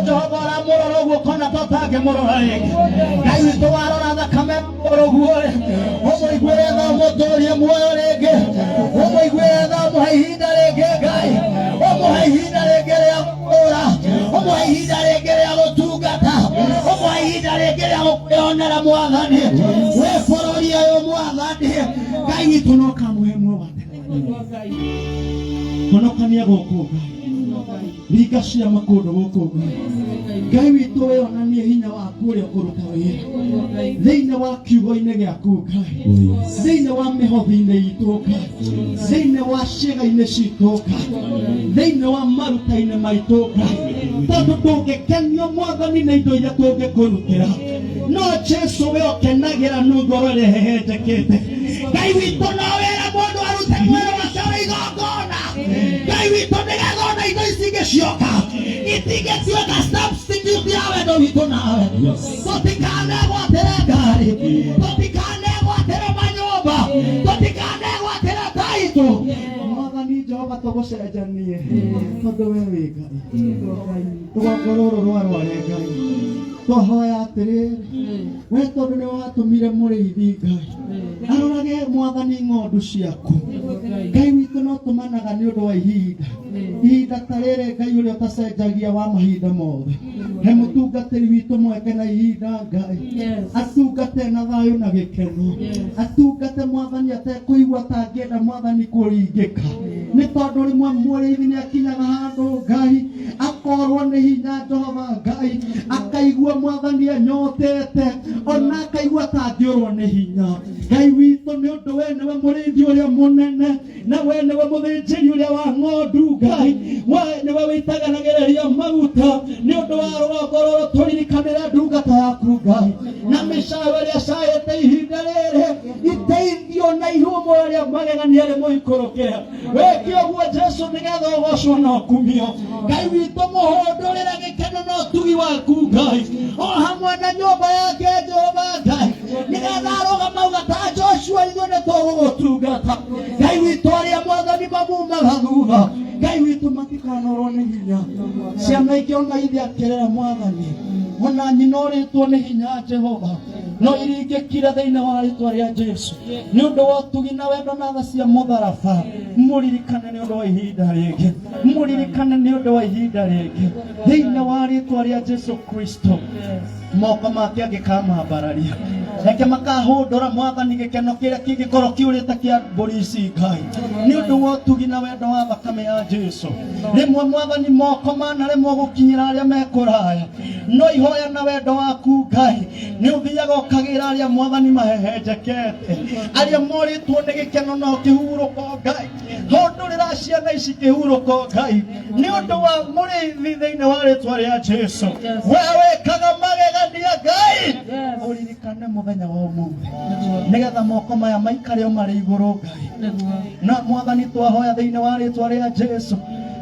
Jehova ramurora guo kana totage murora rĩngĩ Ngai witũ warora thakame mũrora guo ũmũiguĩre tha mũtũrie muoyo rĩngĩ ũmũiguĩre tha mũhe ihinda rĩngĩ Ngai ũmũhe ihinda rĩngĩ rĩa gũkũra ũmũhe ihinda rĩngĩ rĩa gũtungata ũmũhe ihinda rĩngĩ rĩa gũkwĩonera Mwathani wĩ bũrũri ũyũ Mwathani Ngai witũ no kamũhe muoyo honokania gũkũ Ngai ringa ciama kũndũ gũkũ Ngai witũ wĩonanie hinya waku ũrĩa ũkũruta wĩra thĩinĩ wa kiugo-inĩ gĩaku Ngai thĩinĩ wa mĩhothi-inĩ itũ Ngai thĩinĩ wa ciĩga-inĩ citũ Ngai thĩinĩ wa maruta-inĩ maitũ Ngai tondũ ndũngĩkenio Mwathani nĩ indo iria tũngĩkũrutĩra no Jesũ we ũkenagĩra ngoro ĩrĩa hehenjekete Ngai witũ no wĩra mũndũ arute muoyo wake ũrĩ igongona Ngai witũ nĩgetha ona indo ici ingĩcioka itingĩtuĩka substitute ya wendo witũ nawe tũtikanegwatĩre ngari tũtikanegwatĩre manyũmba tũtikanegwatĩre taitũ Mwathani Jehova tũgũcenjanie tondũ we wĩ Ngai rũgongo rũrũ rwarware Ngai twahoya atĩrĩrĩ we tondũ nĩ watũmire mũrĩithi Ngai arorage Mwathani ng'ondu ciaku Ngai witũ no tũmanaga nĩ ũndũ wa ihinda ta rĩrĩ Ngai ũrĩa ũtacenjagia wa mahinda mothe he mũtungatĩri witũ mweke na ihinda Ngai atungate na thayũ na gĩkeno atungate Mwathani atekũigua tangĩenda Mwathani kũringĩka nĩ tondũ rĩmwe mũrĩithi nĩ akinyaga handũ Ngai akorwo nĩ hinya Jehova Ngai akaigua Mwathani anyotete ona akaigua tangĩũrwo nĩ hinya Ngai witũ nĩ ũndũ we nĩwe mũrĩithi ũrĩa mũnene na we nĩwe mũthĩnjĩri ũrĩa wa ng'ondu Ngai we nĩwe wĩitaganagĩrĩria maguta nĩ ũndũ wa rũgongo rũrũ tũririkanĩre ndungata yaku Ngai na mĩcaũ ĩrĩa caĩte ihinda rĩrĩ iteithio na ihumo rĩrĩa magegania rĩmũikũrũkĩra wĩke ũguo Jesũ nĩgetha ũgocwo na ũkumio Ngai witũ mũhũndũrĩre gĩkeno na ũtugi waku Ngai o hamwe na nyũmba yake Jehova Ngai nĩgetha arũgama uga ta Joshua ithuĩ nĩ tũgũgũtungata Ngai witũ arĩa Mwathani mamumaga thutha Ngai witũ matikanorwo nĩ hinya ciana ingĩ ona ithe akĩrera Mwathani ona nyina ũrĩtwo nĩ hinya Jehova no iringĩkire thĩinĩ wa rĩtwa rĩa Jesũ nĩ ũndũ wa ũtugi na wendo na tha cia mũtharaba mũririkane nĩ ũndũ wa ihinda rĩngĩ mũririkane nĩ ũndũ wa ihinda rĩngĩ thĩinĩ wa rĩtwa rĩa Jesũ Kristo moko make angĩkamambararia reke makahũndũra Mwathani gĩkeno kĩrĩa kĩngĩkorwo kĩũrĩte kĩa mbũri ici Ngai nĩ ũndũ wa ũtugi na wendo wa thakame ya Jesũ rĩmwe Mwathani moko manaremwo gũkinyĩra arĩa mekũraya no ihoya na wendo waku Ngai nĩ ũthiaga ũkagĩra arĩa Mwathani mahehenjekete arĩa morĩtwo nĩ gĩkeno no kĩhurũko Ngai hũndũrĩra ciana ici kĩhurũko Ngai nĩ ũndũ wa mũrĩithi thĩinĩ wa rĩtwa rĩa Jesũ we wĩkaga magegania Ngai ũririkane mũthenya wa ũmũthĩ nĩgetha moko maya maikare o marĩ igũrũ Ngai na Mwathani twahoya thĩinĩ wa rĩtwa rĩa Jesũ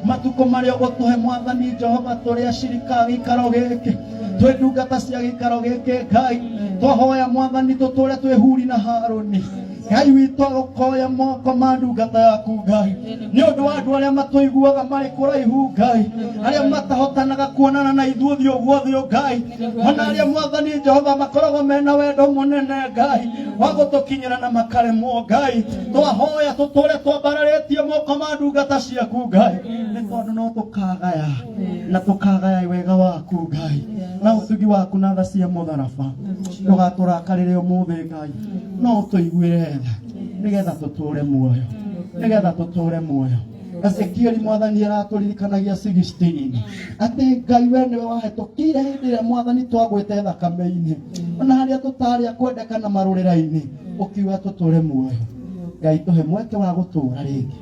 matukũ marĩa ũgũtũhe Mwathani Jehova tũrĩ acirika gĩikaro gĩkĩ twĩ ndungata cia gĩikaro gĩkĩ Ngai twahoya Mwathani tũtũre twĩ Huri na Harũni Ngai witũ agũkoya moko ma ndungata yaku Ngai nĩ ũndũ wa andũ arĩa matũiguaga marĩ kũraihu Ngai arĩa matahotanaga kuonana na ithuĩ ũthiũ gwa ũthiũ Ngai ona arĩa Mwathani Jehova makoragwo mena wendo mũnene Ngai wa gũtũkinyĩra na makaremwo Ngai twahoya tũtũre twambararĩtie moko ma ndungata ciaku Ngai nĩ tondũ no tũkagaya na tũkagaya wega waku Ngai na ũtugi waku na tha cia mũtharaba ndũgatũrakarĩre ũmũthĩ Ngai no ũtũiguĩre nĩgetha tũtũre muoyo nĩgetha tũtũre muoyo Ezekieli Mwathani aratũririkanagia 16 atĩ Ngai we nĩwe wahĩtũkire hĩndĩ ĩrĩa Mwathani twagwĩte thakame-inĩ ona harĩa tũtarĩ akwendeka na marũrĩra-inĩ ũkiuga tũtũre muoyo Ngai tũhe mweke wa gũtũra rĩngĩ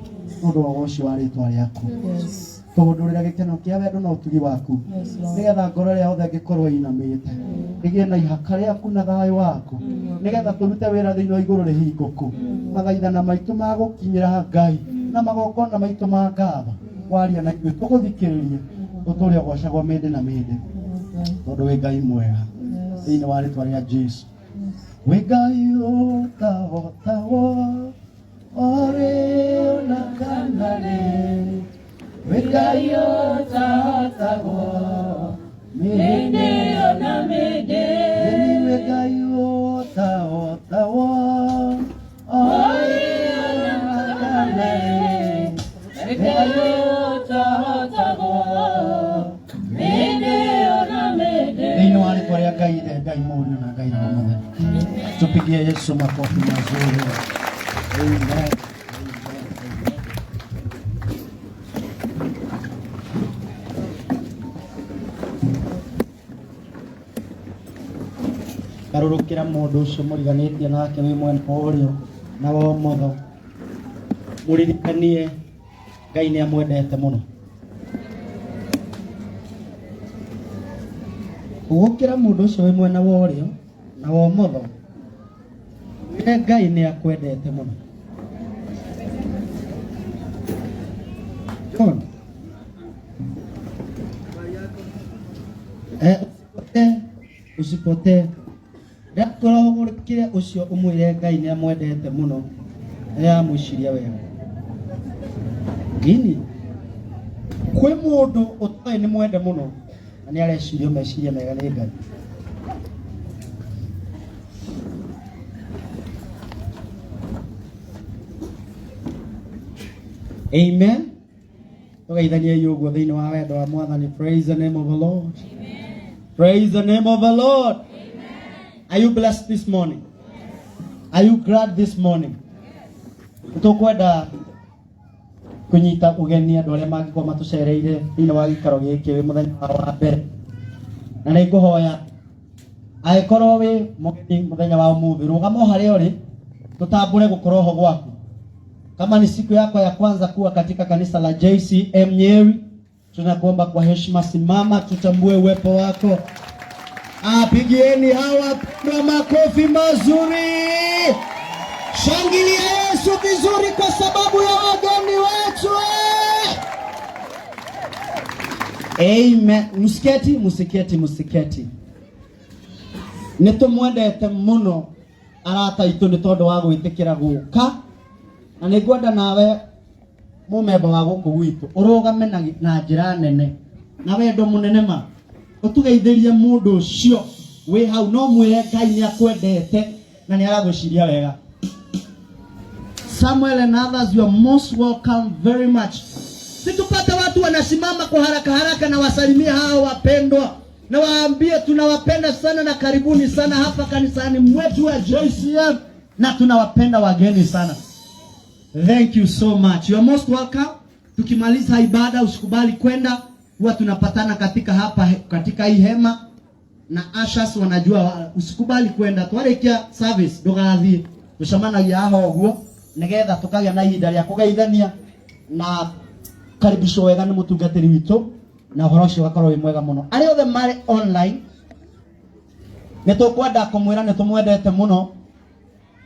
ũndũ wa ũcio wa rĩtwa rĩaku tũhũndũrĩre gĩkeno kĩa wendo na ũtugi waku nĩgetha ngoro ĩrĩa yothe ĩngĩkorwo ĩinamĩte ĩgĩe na ihaka rĩaku na thayũ waku nĩgetha tũrute wĩra thĩinĩ wa igũrũ rĩhingũku mathaithana maitũ ma gũkinyĩra Ngai na magongona maitũ ma ngatho waria na ithuĩ tũgũthikĩrĩrie ũtũre ũgocagwo mĩndĩ na mĩndĩ tondũ wĩ Ngai mwega thĩinĩ wa rĩtwa rĩa Jesũ wĩ Ngai ũtahotagwo ore ona kana rĩ wĩ Ngai ũtahotagwo mende ona mende niwe Ngai otawa Ngai Mungu na Ngai Mwana. Tupigie Yesu makofi mazuri. Amen. Karurukira mundu ucio muriganitie nake wi mwena urio na wa motho. Muririkanie Ngai ni amwendete muno. Ugukira mundu ucio wi mwena wa urio na wa motho. Ngai ni akwendete muno. John. Usipotee. Ndakora ugurikire ucio umwire Ngai ni amwendete muno. Amwiciria wega. Gini. Kwe mundu utoe ni mwende muno. Na ni areciria meciria mega ni Ngai. Amen. Tugeithanie yugo thiini wa wendo wa Mwathani. Praise the name of the Lord. Amen. Praise the name of the Lord. Amen. Are you blessed this morning? Are you glad this morning? Tukwenda kunyita ugeni andu aria mangikoma tucereire thiini wa gikaro giki wi muthenya wa mbere. Na nĩ ngũhoya agĩkorwo wĩ mũgeni mũthenya wa ũmũthĩ rũgama harĩa ũrĩ tutambũre gũkorwo ho gwaku. Kama ni siku yako ya kwanza kuwa katika kanisa la JCM Nyeri, tunakuomba kwa heshima simama tutambue uwepo wako. Pigieni hawa kwa makofi mazuri. Shangilia Yesu vizuri kwa sababu ya wageni wetu. Amen. Musiketi. Nitumwendete muno arata itu ni tondu wa gwitikira guka. Na nĩngwenda nawe mumemba wa gũkũ gwitũ ũrũgame na njĩra nene na wendo mũnene ma ũtugeithĩrie mũndũ ũcio wĩ hau no mwĩre Ngai nĩ akwendete na nĩ aragwĩciria wega. Samuel and others, you are most welcome very much. Situpate watu wanasimama kwa haraka na wasalimia hao wapendwa na waambie tunawapenda sana na karibuni sana hapa kanisani mwetu wa JCM na tunawapenda wageni sana. Thank you so much. You are most welcome. Tukimaliza ibada usikubali kwenda, huwa tunapatana katika hii hema na ushers wanajua usikubali kwenda. Twarekia service ndũgathiĩ. Tucemanagia aho guo nigetha tukagĩa na ihinda rĩa kũgeithania na karibisho wega nĩ mũtungatĩri witũ na ũhoro ũcio ũgakorwo wĩ mwega mũno. Arĩa othe marĩ online nĩtũkwenda kũmwĩra nĩtũmwendete mũno.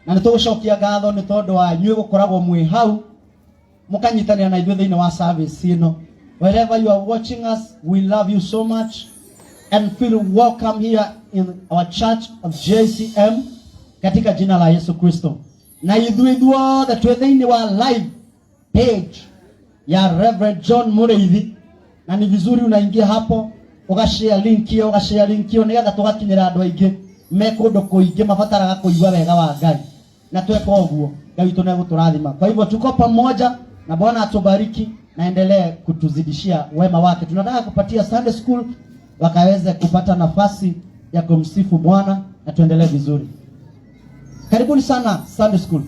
Na nĩtũgũcokia ngatho nĩ tondũ wa inyuĩ gũkoragwo mwĩ hau mũkanyitanĩra na ithuĩ thĩinĩ wa service ĩno. Wherever you are watching us, we love you so much and feel welcome here in our church of JCM katika jina la Yesu Kristo. Na ithuĩ othe twĩ thĩinĩ wa live page ya Reverend John Mureithi na ni vizuri unaingia hapo ugashare link hiyo nigetha tugakinyĩra andũ aingĩ me kũndũ kũingĩ mabataraga kũigua wega wa Ngai. Na tuweka uguo Ngai witũ nĩ gũtũrathima. Kwa hivyo tuko pamoja na Bwana atubariki na endelee kutuzidishia wema wake. Tunataka kupatia Sunday school wakaweze kupata nafasi ya kumsifu Bwana na tuendelee vizuri. Karibuni sana Sunday school.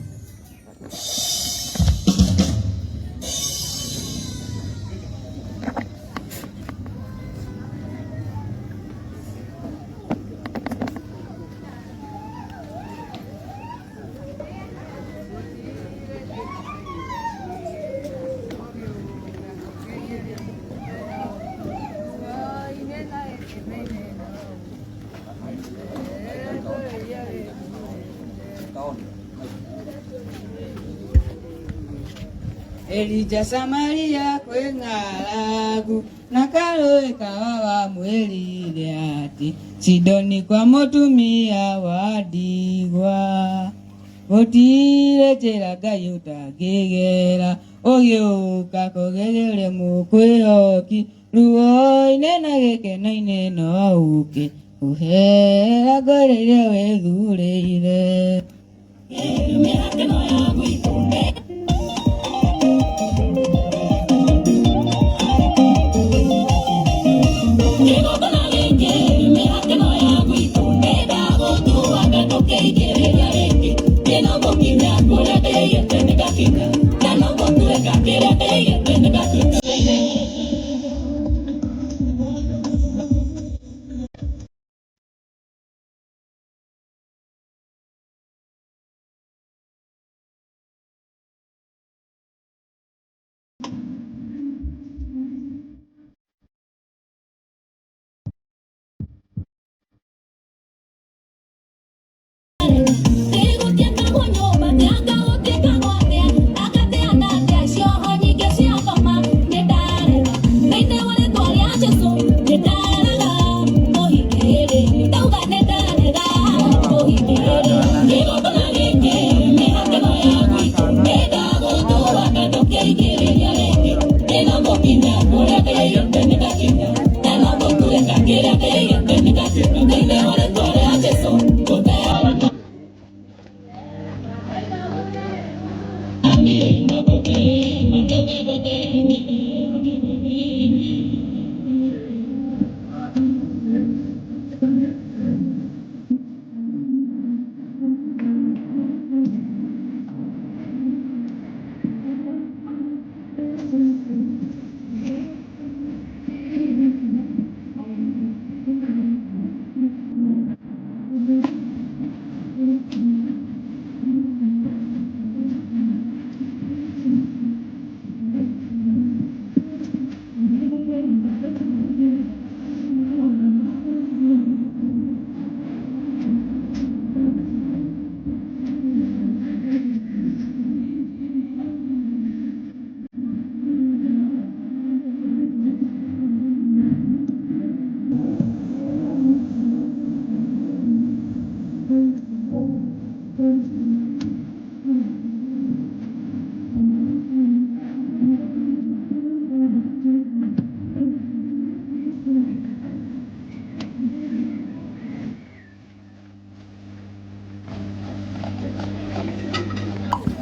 Elija Samaria kwe ngalagu na kaloe kawawa mwelile ati Sidoni kwa motumia wadigwa otile telaga yuta gegera ogeuka kogegele mukwehoki ruo inena gĩkeno ineno auke uhera ngoreire wethuurĩire.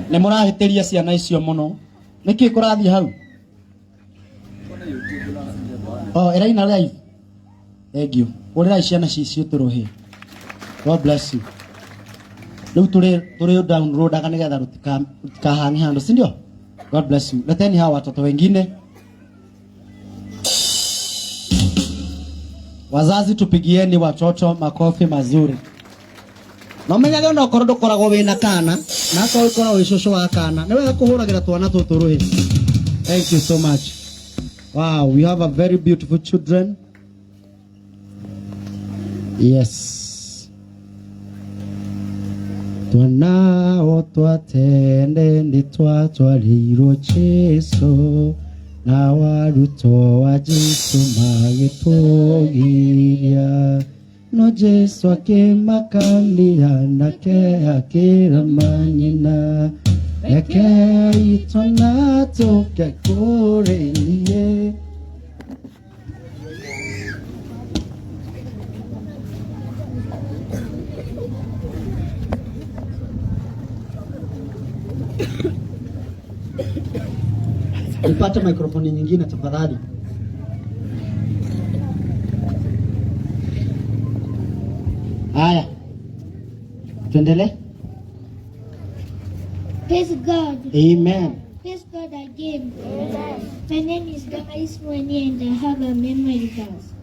Ne mũrahĩtĩria ciana icio mũno. Nĩkĩ kũrathiĩ hau? Ĩraina live. Thank you. Ũrĩrai ciana cicio tũrũhĩ. God bless you. Rĩu tũrĩ downloadaga nĩgetha rũtikahang'e handũ, si ndio? God bless you. Leteni hawa watoto wengine. Wazazi tupigieni watoto makofi mazuri. Na umenyage ona okorwo ndukoragwo wina kana na akorwo ukoragwo wi cucu wa kana ni wega kuhuragira twana tutu ruhi. Thank you so much. Wow, we have a very beautiful children. Yes. Twana o twatende ndi twatwarirwo Jesu na waruto wa Jesu magĩtũgiria. No Jesu akĩmakanĩra nake akĩrama nyina, reke itwana tũke kũrĩ niĩ. Nipate mikrofoni nyingine tafadhali. Haya. Tuendelee. Praise God. Amen. Praise God again. Amen. My name is Damaris Mweni and I have a memory verse.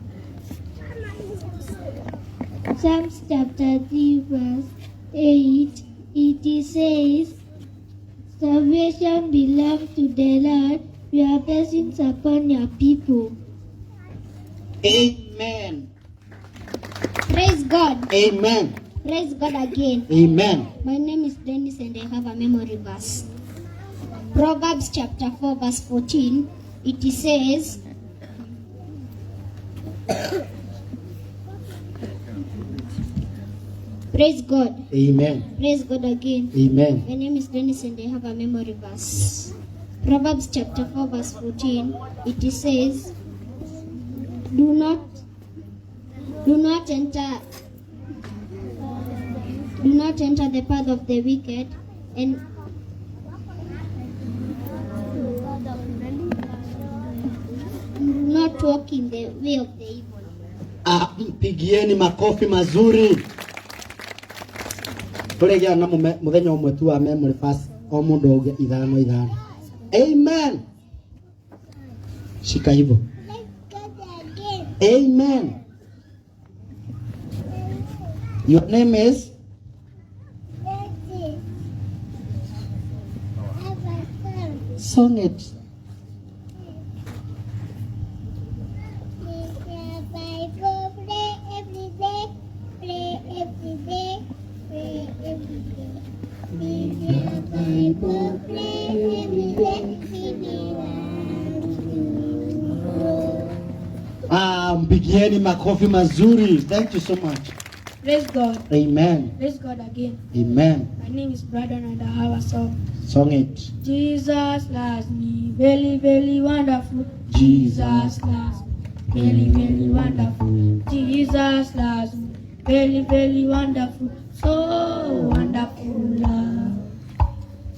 Psalms chapter 3 verse 8. It says, salvation belongs to the Lord. Your blessings upon your people. Amen. Praise God. Amen. Praise God again. Amen. My name is Dennis and I have a memory verse. Proverbs chapter 4 verse 14. It says, praise God. Amen. Praise God again. Amen. My name is Dennis and I have a memory verse. Proverbs chapter 4 verse 14. It says, Do not enter the path of the wicked, and do not walk in the way of the evil. Mpigieni makofi mazuri. Turegea na muthenya umwe tu wa memory verse o mundu oge ithano. Amen. Shika hivyo. Amen. Your name is? Song it. Mpigieni makofi mazuri. Thank you so much. Praise God. Amen. Praise God again. Amen. My name is Brandon and I have a song. Song it. Jesus loves me, very, very wonderful. Jesus loves me, very, very wonderful. Jesus loves me, very, very wonderful. So wonderful love.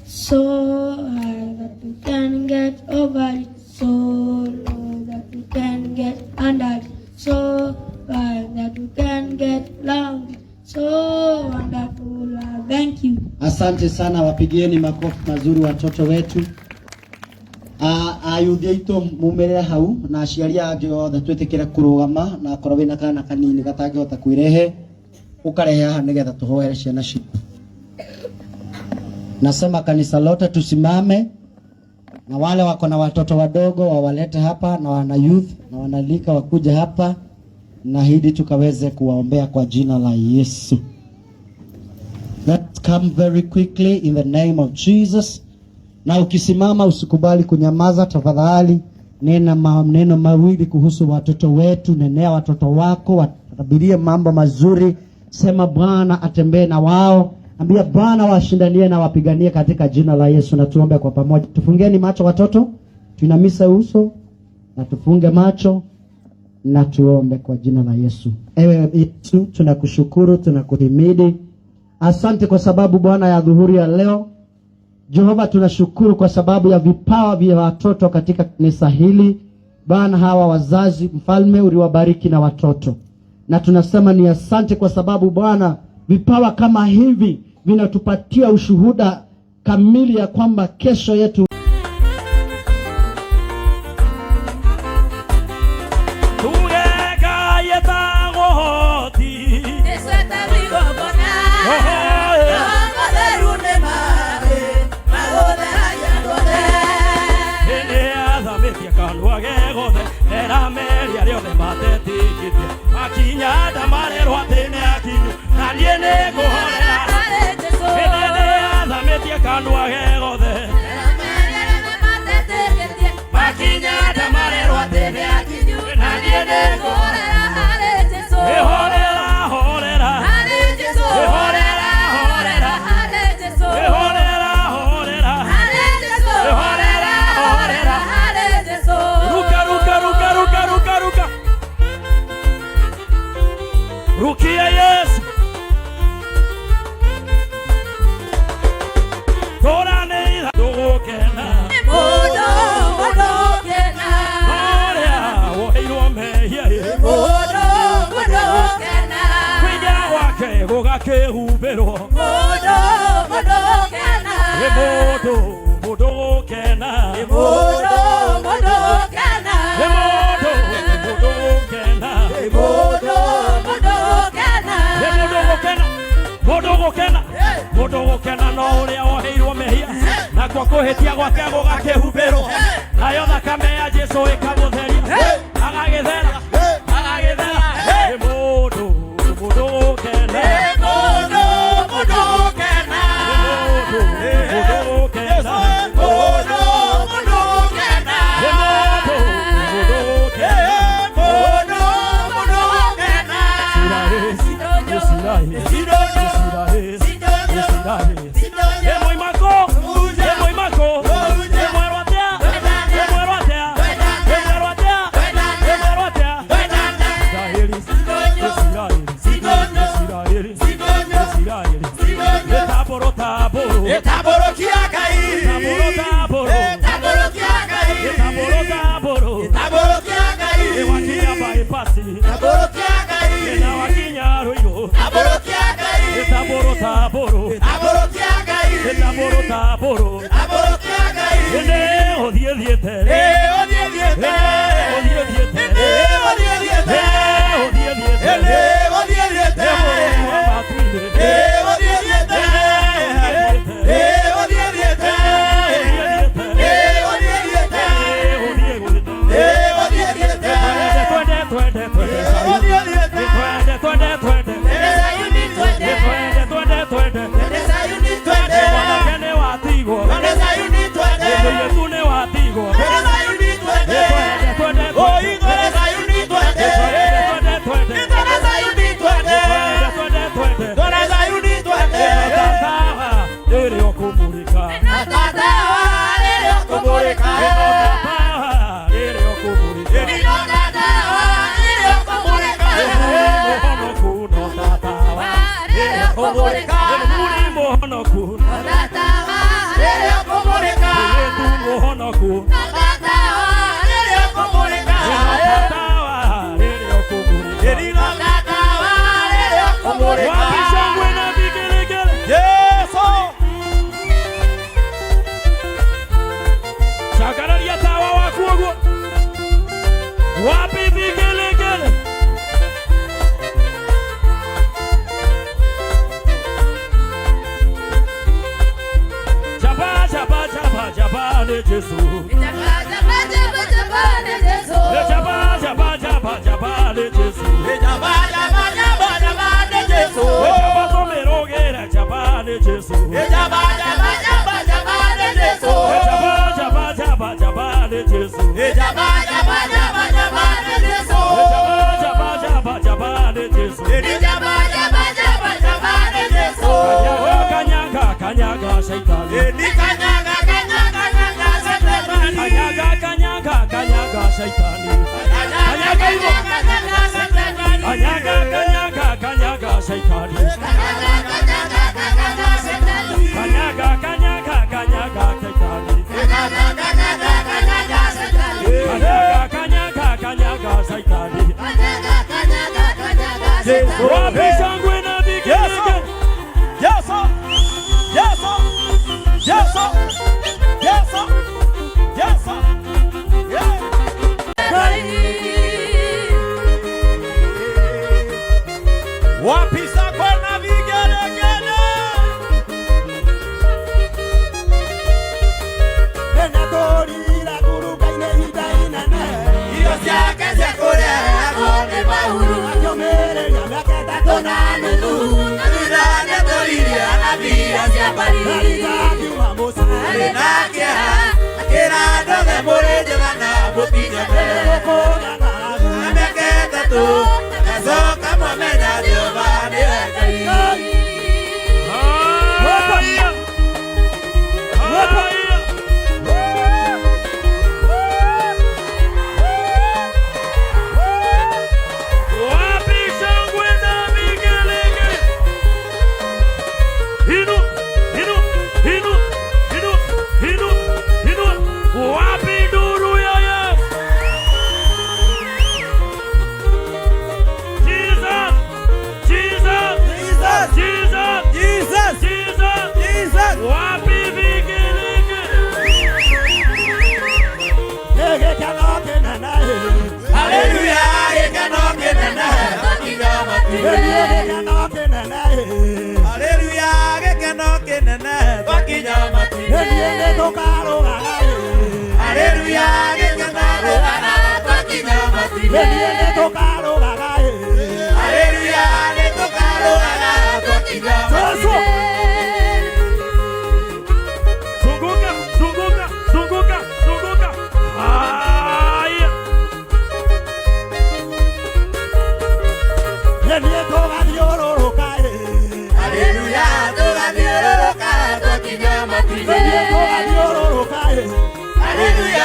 So high that we can get over it. So low that we can get under it. So high that we can get loud. So wonderful love. Thank you. Asante sana, wapigieni makofi mazuri watoto wetu. Ayuthi aitu mumerera hau na aciari ange othe twetikire kurugama na korwo wina kana kanini gatangihota kwirehe ukarehe haha nigetha tuhoere ciana citu. Nasema kanisa lote tusimame, na wale wako na watoto wadogo wawalete hapa, na wana youth na wanalika wakuja hapa, na hidi tukaweze kuwaombea kwa jina la Yesu. Let's come very quickly in the name of Jesus. Na ukisimama usikubali kunyamaza tafadhali. Nena maneno mawili kuhusu watoto wetu, nenea watoto wako, watabirie mambo mazuri. Sema Bwana atembee na wao. Ambia Bwana washindanie na wapiganie katika jina la Yesu, na tuombe kwa pamoja. Tufungeni macho watoto, tuinamisha uso na tufunge macho na tuombe kwa jina la Yesu. Ewe Yesu, tunakushukuru, tunakuhimidi. Asante kwa sababu Bwana ya dhuhuri ya leo. Jehova, tunashukuru kwa sababu ya vipawa vya watoto katika kanisa hili. Bwana, hawa wazazi mfalme uliwabariki na watoto. Na tunasema ni asante kwa sababu Bwana vipawa kama hivi vinatupatia ushuhuda kamili ya kwamba kesho yetu Rukia Yesu. Tora neira dogokena. Modo kena. Oria wohiro meya. Modo kena. Kwija wake gogake hubero. Modo kena. Modo kena. Modo kena. Modo kena no uria oheirwo mehia na kwa kuhitia gwake gugakihubirwo nayo thakame ya Jesu ikamutheria agagithera modo kena modo kena na wakinya roiro taboro taboro taboro ene odie diete odie diete Hallelujah,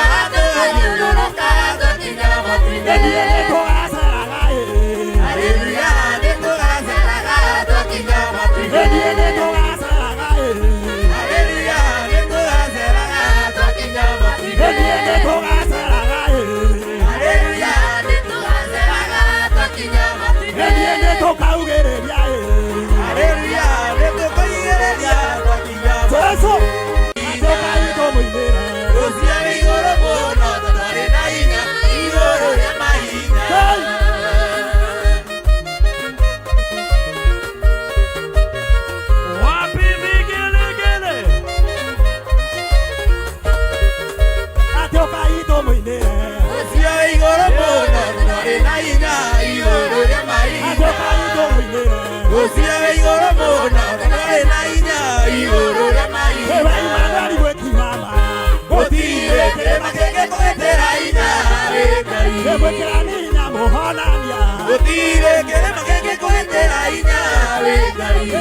Kwekirania muhonania Gutire kirema giki kwitira hinya we Ngai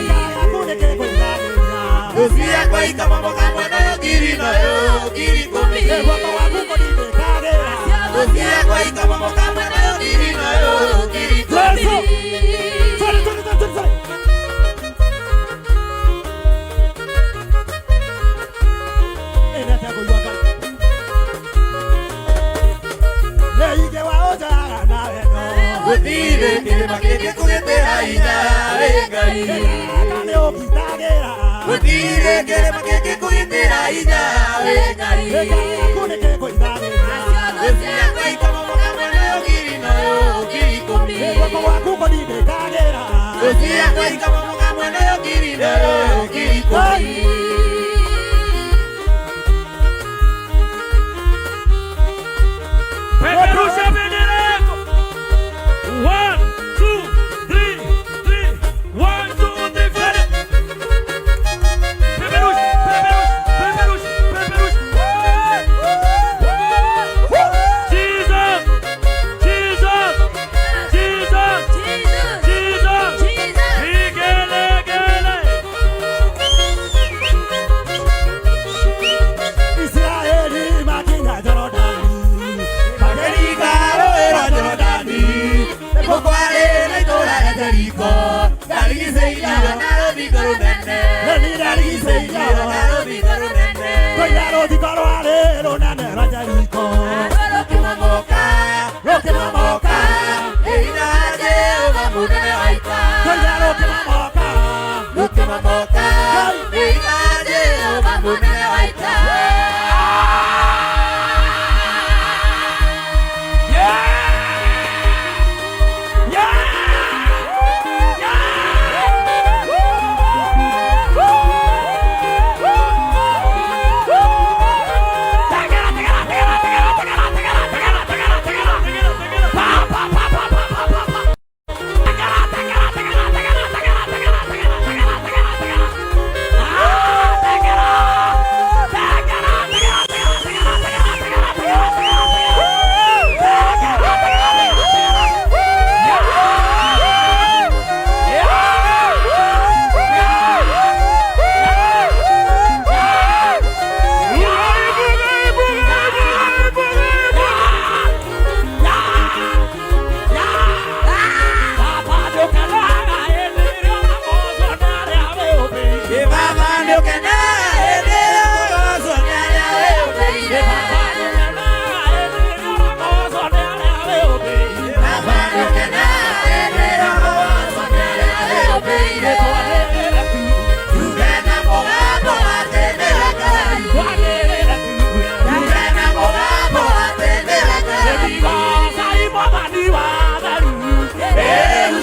Kuneke kwinania Usia kwa ikamamo kamwe nayo giri kumi Wako waku kodime kagera Usia kwa ikamamo kamwe nayo giri kumi Sorry Gutire kirema giki kwitira hinya we Ngai Kane okitagera Gutire kirema giki kwitira hinya we Ngai Kuneke kwinania Usia kwa ikamamo kamwe nayo giri kumi Wako waku kodime kagera Usia kwa ikamamo kamwe nayo giri kumi Peperusha bendera yako 1, 2, 3, 1, 2, 3, fede Peperusha Jesus Vigele Israeli makinga Jorodani Mageri garo era Jordani Kokwale na itora ya Jericho Darigizeiya naro bigaro nene Nani darigizeiya naro bigaro nene Koyaro dikaro arero nane rajariko Roke mamoka Eina Jehova munene waita Koyaro kimamoka Roke mamoka Eina Jehova munene waita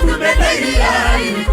Tumetairiai,